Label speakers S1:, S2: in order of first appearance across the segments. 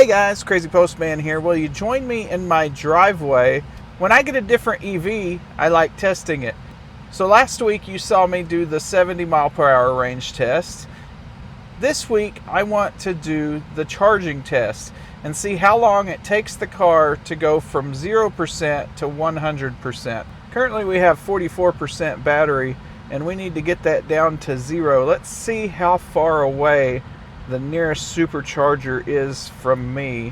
S1: Hey guys, Crazy Postman here. Will you join me in my driveway? When I get a different EV, I like testing it. So last week you saw me do the 70 mile per hour range test. This week I want to do the charging test and see how long it takes the car to go from 0% to 100%. Currently we have 44% battery and we need to get that down to 0. Let's see how far away the nearest supercharger is from me.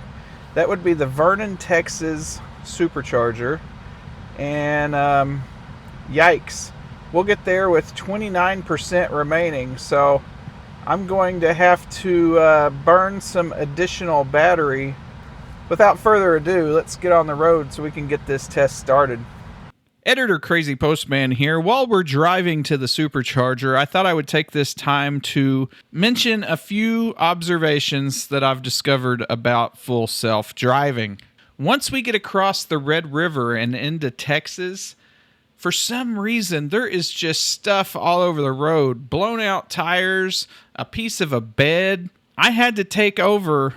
S1: That would be the Vernon, Texas supercharger. And yikes, we'll get there with 29% remaining, so I'm going to have to burn some additional battery. Without further ado, let's get on the road so we can get this test started. Editor Crazy Postman here. While we're driving to the supercharger, I thought I would take this time to mention a few observations that I've discovered about full self-driving. Once we get across the Red River and into Texas, for some reason there is just stuff all over the road. Blown out tires, a piece of a bed. I had to take over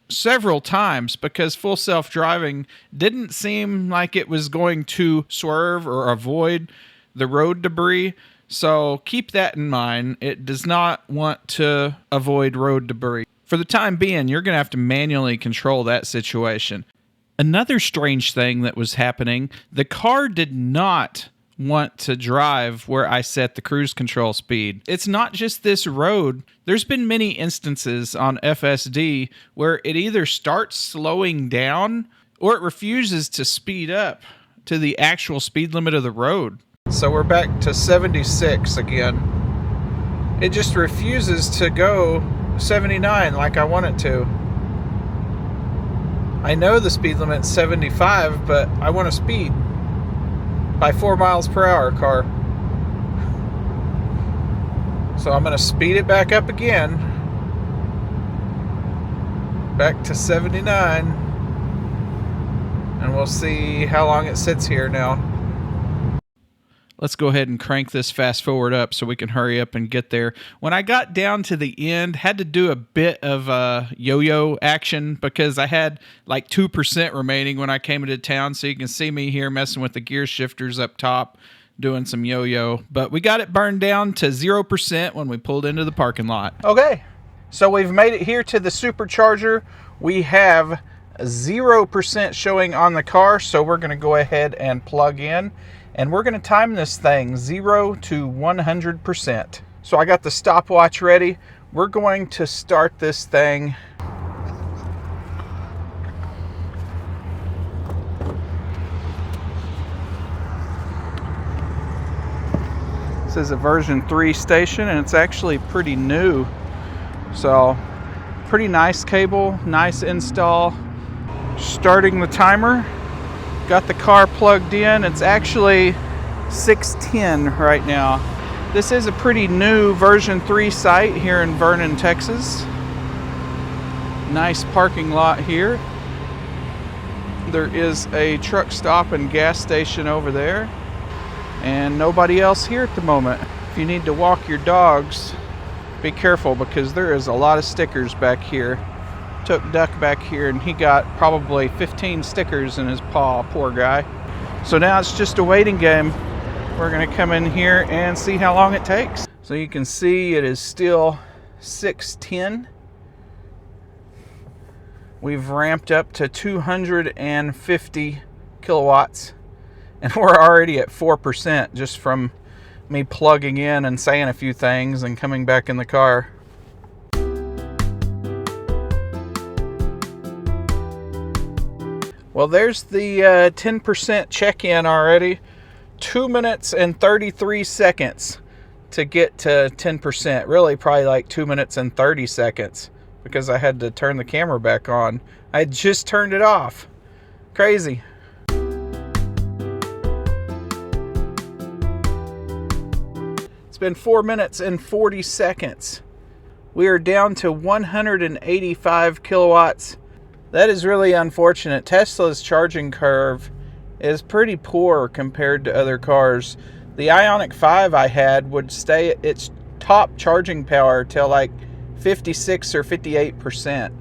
S1: several times because full self-driving didn't seem like it was going to swerve or avoid the road debris. So keep that in mind. It does not want to avoid road debris. For the time being, you're going to have to manually control that situation. Another strange thing that was happening, the car did not want to drive where I set the cruise control speed. It's not just this road. There's been many instances on FSD where it either starts slowing down or it refuses to speed up to the actual speed limit of the road. So we're back to 76 again. It just refuses to go 79 like I want it to. I know the speed limit's 75, but I want to speed by 4 miles per hour car. So I'm going to speed it back up again. Back to 79. And we'll see how long it sits here now. Let's go ahead and crank this fast forward up so we can hurry up and get there. When I got down to the end, had to do a bit of yo-yo action because I had like 2% remaining when I came into town. So you can see me here messing with the gear shifters up top, doing some yo-yo. But we got it burned down to 0% when we pulled into the parking lot. Okay, so we've made it here to the supercharger. We have 0% showing on the car, so we're going to go ahead and plug in. And we're going to time this thing 0 to 100%. So I got the stopwatch ready. We're going to start this thing. This is a version 3 station and it's actually pretty new. So pretty nice cable, nice install. Starting the timer. Got the car plugged in. It's actually 6:10 right now. This is a pretty new version 3 site here in Vernon, Texas. Nice parking lot here. There is a truck stop and gas station over there. And nobody else here at the moment. If you need to walk your dogs, be careful because there is a lot of stickers back here. Took Duck back here and he got probably 15 stickers in his paw, poor guy. So now it's just a waiting game. We're gonna come in here and see how long it takes. So you can see it is still 6:10. We've ramped up to 250 kilowatts and we're already at 4% just from me plugging in and saying a few things and coming back in the car. Well, there's the 10% check-in already. 2 minutes and 33 seconds to get to 10%. Really, probably like 2 minutes and 30 seconds because I had to turn the camera back on. I had just turned it off. Crazy. It's been 4 minutes and 40 seconds. We are down to 185 kilowatts. That is really unfortunate. Tesla's charging curve is pretty poor compared to other cars. The Ioniq 5 I had would stay at its top charging power till like 56 or 58%.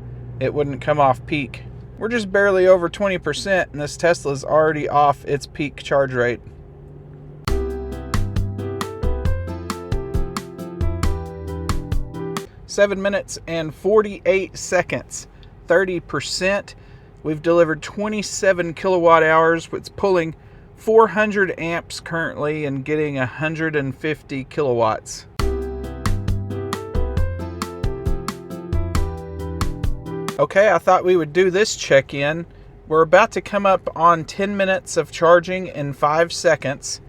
S1: it wouldn't come off peak. We're just barely over 20%, and this Tesla's already off its peak charge rate. Seven minutes and 48 seconds, 30%. We've delivered 27 kilowatt hours. It's pulling 400 amps currently and getting 150 kilowatts. Okay, I thought we would do this check-in. We're about to come up on 10 minutes of charging in 5 seconds,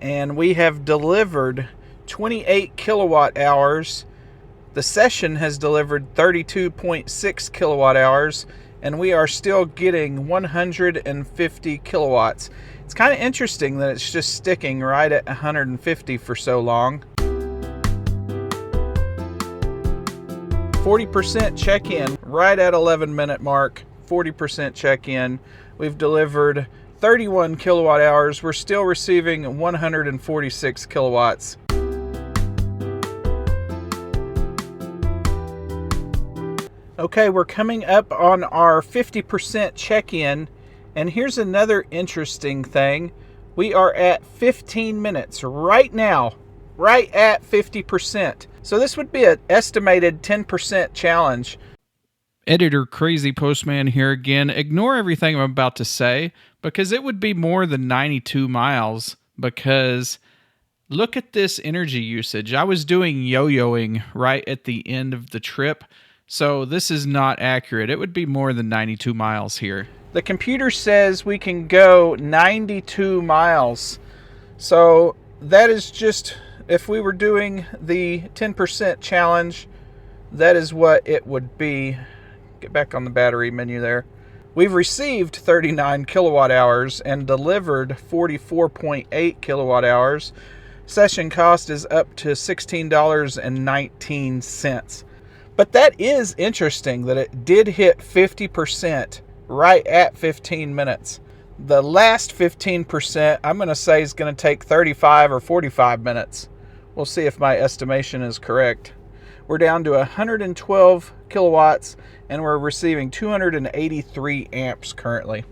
S1: and we have delivered 28 kilowatt hours. The session has delivered 32.6 kilowatt hours, and we are still getting 150 kilowatts. It's kind of interesting that it's just sticking right at 150 for so long. 40% check-in, right at 11-minute mark. 40% check-in. We've delivered 31 kilowatt hours. We're still receiving 146 kilowatts. Okay, we're coming up on our 50% check-in, and here's another interesting thing. We are at 15 minutes right now, right at 50%. So this would be an estimated 10% challenge. Editor Crazy Postman here again. Ignore everything I'm about to say, because it would be more than 92 miles, because look at this energy usage. I was doing yo-yoing right at the end of the trip, so this is not accurate. It would be more than 92 miles here. The computer says we can go 92 miles. So that is just, if we were doing the 10% challenge, that is what it would be. Get back on the battery menu there. We've received 39 kilowatt hours and delivered 44.8 kilowatt hours. Session cost is up to $16.19. But that is interesting that it did hit 50% right at 15 minutes. The last 15%, I'm going to say, is going to take 35 or 45 minutes. We'll see if my estimation is correct. We're down to 112 kilowatts, and we're receiving 283 amps currently.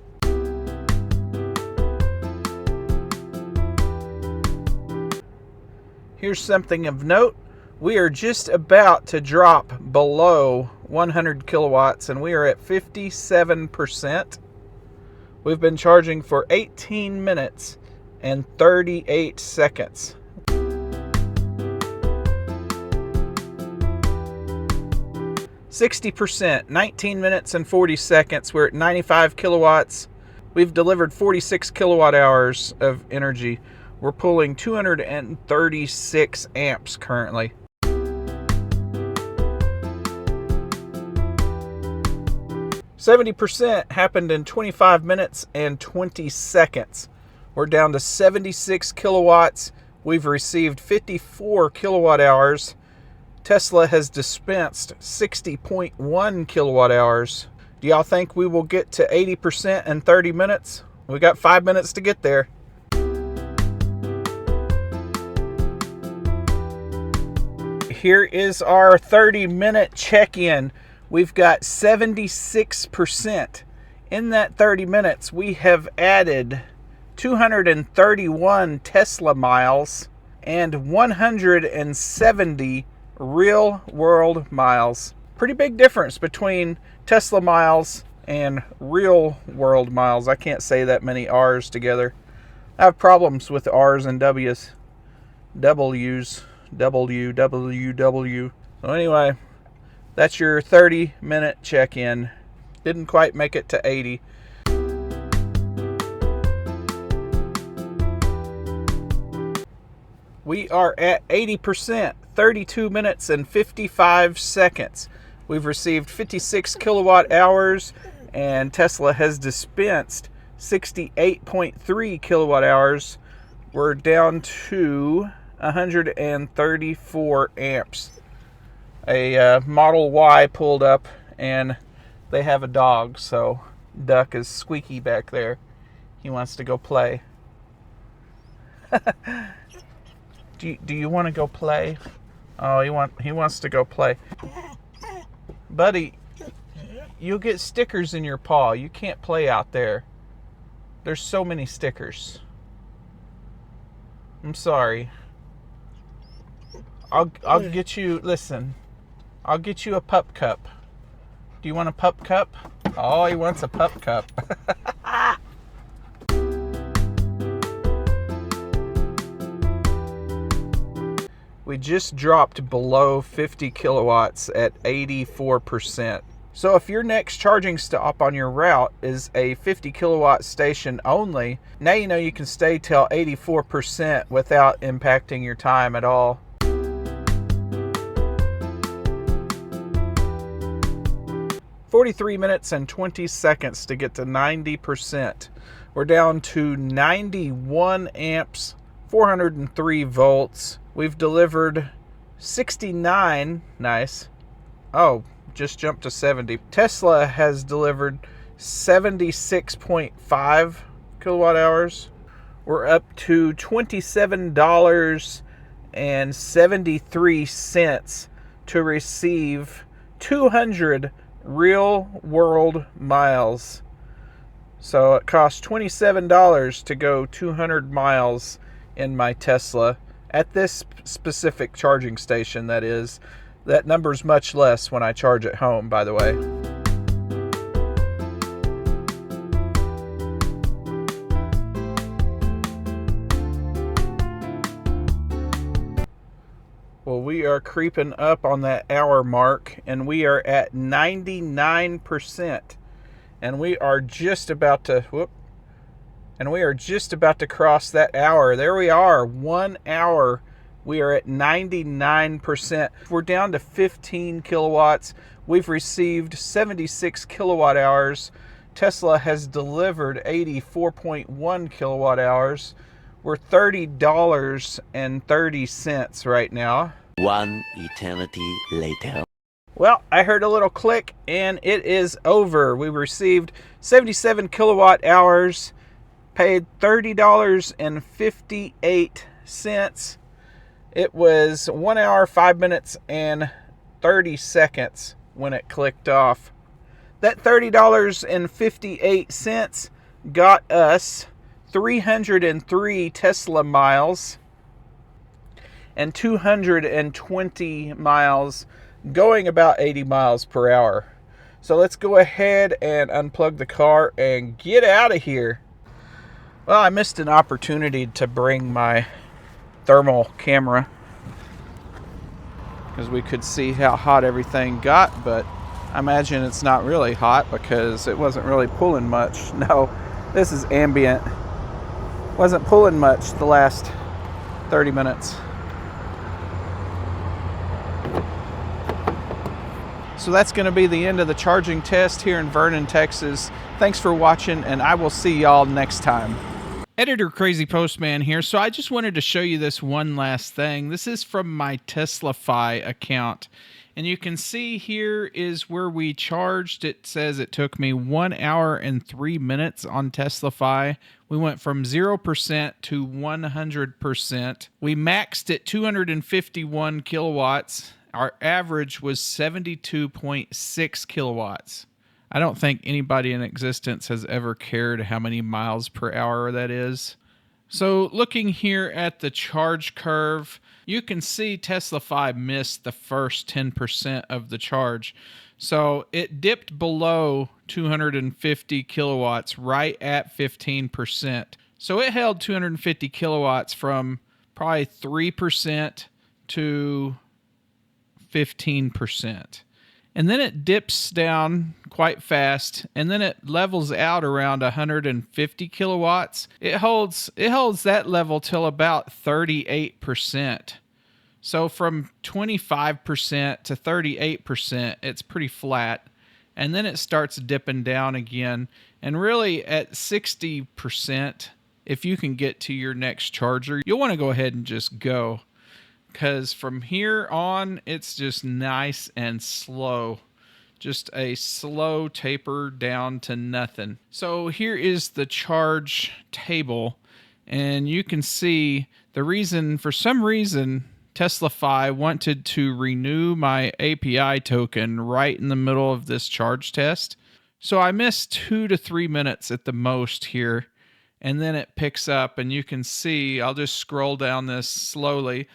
S1: Here's something of note. We are just about to drop below 100 kilowatts, and we are at 57%. We've been charging for 18 minutes and 38 seconds. %, 19 minutes and 40 seconds. We're at 95 kilowatts. We've delivered 46 kilowatt hours of energy. We're pulling 236 amps currently. %, happened in 25 minutes and 20 seconds. We're down to 76 kilowatts. We've received 54 kilowatt hours. Tesla has dispensed 60.1 kilowatt hours. Do y'all think we will get to 80% in 30 minutes? We got 5 minutes to get there. Here is our 30-minute check-in. We've got 76%. In that 30 minutes, we have added 231 Tesla miles and 170 real-world miles. Pretty big difference between Tesla miles and real-world miles. I can't say that many R's together. I have problems with R's and W's. W's. W. So anyway, that's your 30-minute check-in. Didn't quite make it to 80. We are at 80%, 32 minutes and 55 seconds. We've received 56 kilowatt hours, and Tesla has dispensed 68.3 kilowatt hours. We're down to 134 amps. A Model Y pulled up, and they have a dog, so Duck is squeaky back there. He wants to go play. Do you want to go play? Oh, he wants to go play. Buddy, You'll get stickers in your paw. You can't play out there. There's so many stickers. I'm sorry. I'll get you, listen, I'll get you a pup cup. Do you want a pup cup? Oh, he wants a pup cup. We just dropped below 50 kilowatts at 84%. So if your next charging stop on your route is a 50 kilowatt station only, now you know you can stay till 84% without impacting your time at all. $43 and 20 seconds to get to 90%. We're down to 91 amps, 403 volts. We've delivered 69, nice. Oh, just jumped to 70. Tesla has delivered 76.5 kilowatt hours. We're up to $27.73 to receive 200 real world miles. So it costs $27 to go 200 miles in my Tesla at this specific charging station. That is, that number's much less when I charge at home, by the way. Well, we are creeping up on that hour mark, and we are at 99%. And we are just about to, cross that hour. There we are, 1 hour. We are at 99%. We're down to 15 kilowatts. We've received 76 kilowatt hours. Tesla has delivered 84.1 kilowatt hours. We're $30.30 right now.
S2: One eternity later.
S1: Well, I heard a little click and it is over. We received 77 kilowatt hours, paid $30.58. It was 1 hour, 5 minutes, and 30 seconds when it clicked off. That $30.58 got us 303 Tesla miles and 220 miles, going about 80 miles per hour. So let's go ahead and unplug the car and get out of here. Well, I missed an opportunity to bring my thermal camera because we could see how hot everything got, but I imagine it's not really hot because it wasn't really pulling much. No, this is ambient. Wasn't pulling much the last 30 minutes. So that's going to be the end of the charging test here in Vernon, Texas. Thanks for watching, and I will see y'all next time. Editor Crazy Postman here. So I just wanted to show you this one last thing. This is from my Teslafy account. And you can see here is where we charged. It says it took me 1 hour and 3 minutes on Teslafy. We went from 0% to 100%. We maxed at 251 kilowatts. Our average was 72.6 kilowatts. I don't think anybody in existence has ever cared how many miles per hour that is. So looking here at the charge curve, you can see Teslafy missed the first 10% of the charge. So it dipped below 250 kilowatts right at 15%. So it held 250 kilowatts from probably 3% to 15%. And then it dips down quite fast, and then it levels out around 150 kilowatts. It holds that level till about 38%. So from 25% to 38%, it's pretty flat. And then it starts dipping down again. And really at 60%, if you can get to your next charger, you'll want to go ahead and just go. Because from here on, it's just nice and slow. Just a slow taper down to nothing. So here is the charge table. And you can see the reason, for some reason, Teslafy wanted to renew my API token right in the middle of this charge test. So I missed 2 to 3 minutes at the most here. And then it picks up, and you can see, I'll just scroll down this slowly.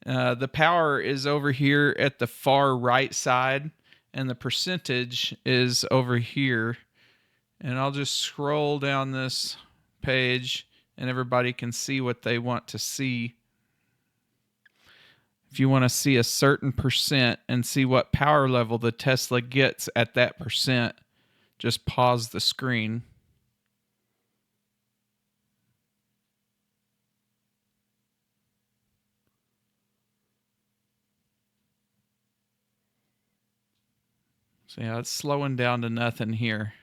S1: The power is over here at the far right side, and the percentage is over here. And I'll just scroll down this page, and everybody can see what they want to see. If you want to see a certain percent and see what power level the Tesla gets at that percent, just pause the screen. So yeah, it's slowing down to nothing here.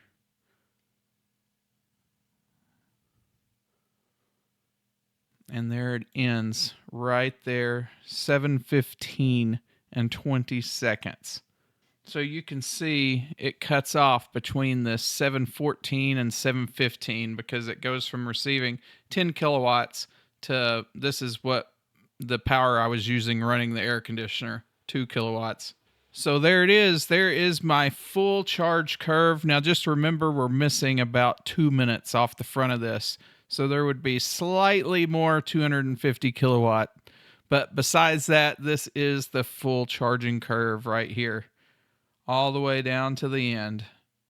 S1: And there it ends right there, 7:15 and 20 seconds. So you can see it cuts off between the 7:14 and 7:15 because it goes from receiving 10 kilowatts to, this is what the power I was using running the air conditioner, 2 kilowatts. So there it is. There is my full charge curve. Now just remember, we're missing about 2 minutes off the front of this. So there would be slightly more 250 kilowatt. But besides that, this is the full charging curve right here, all the way down to the end.